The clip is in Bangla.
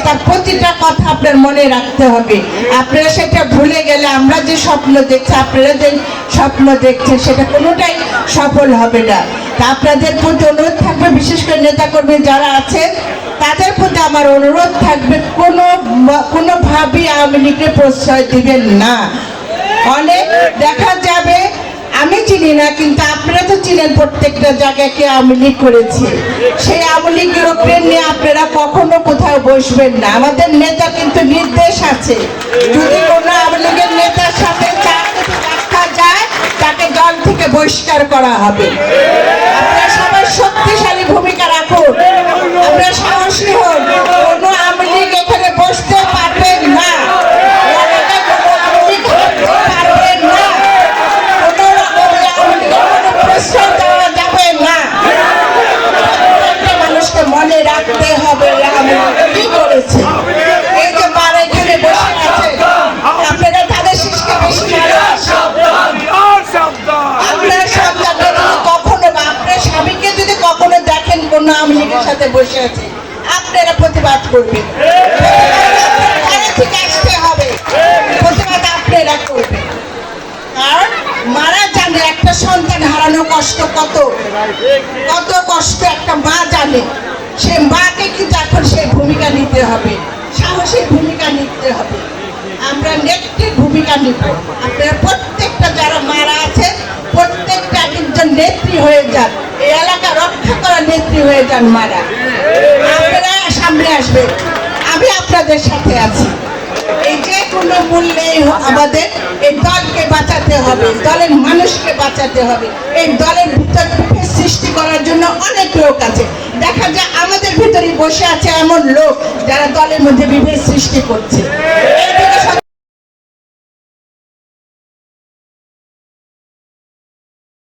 তার প্রতিটা কথা আপনার মনে রাখতে হবে। আপনারা সেটা ভুলে গেলে আমরা যে স্বপ্ন দেখছি, আপনারা যে স্বপ্ন দেখছেন, সেটা কোনোটাই সফল হবে না। তা আপনাদের প্রতি অনুরোধ থাকবে, বিশেষ করে নেতাকর্মী যারা আছেন তাদের প্রতি আমার অনুরোধ থাকবে, কোনোভাবেই আওয়ামী লীগকে প্রশ্রয় দিবেন না। অনেক দেখা যাবে, আমি চিনি না কিন্তু আপনারা তো চিনেন প্রত্যেকটা জায়গায় কে আওয়ামী লীগ করেছে। সেই আওয়ামী লীগের উপরে নিয়ে আপনারা কখনো কোথাও বসবেন না। আমাদের নেতা কিন্তু নির্দেশ আছে, যদি কোনো আওয়ামী লীগের নেতার সাথে দেখা যায় তাকে দল থেকে বহিষ্কার করা হবে। আপনারা সবাই শক্তিশালী ভূমিকা রাখুন, আপনারা সাহসী হন। কোনো আওয়ামী লীগ এখানে বসতে পারবেন না, মনে রাখতে হবে কি করেছে। এই যে মারা এখানে বসে আছে, আপনারা তাদের শিশকে বেশি আপনার সব জায়গায় কখনো আপনার স্বামীকে যদি কখনো দেখেন কোন আওয়ামী লীগের সাথে বসে আছে, আপনারা প্রতিবাদ করবেন, থেকে আসতে হবে, প্রতিবাদ আপনারা করবেন। কারণ মারা জানে একটা সন্তান হারানো কষ্ট কত কষ্ট একটা মা জানে। সে মাকে কিন্তু এখন সেই ভূমিকা নিতে হবে, সাহসের ভূমিকা নিতে হবে। আমরা নেত্রীর ভূমিকা নিব। আপনারা প্রত্যেকটা যারা মারা আছে প্রত্যেকটা একজন নেত্রী হয়ে যান, এই এলাকা রক্ষা করা নেত্রী হয়ে যান মারা। আপনারা সামনে আসবেন, আমি আপনাদের সাথে আছি। এই যে কোনো মূল্যে আমাদের এই দলকে বাঁচাতে হবে, দলের মানুষকে বাঁচাতে হবে। এই দলের ভিতর সৃষ্টি করার জন্য অনেক লোক আছে। দেখা যায় আমাদের ভিতরে বসে আছে এমন লোক যারা দলের মধ্যে বিভেদ সৃষ্টি করছে।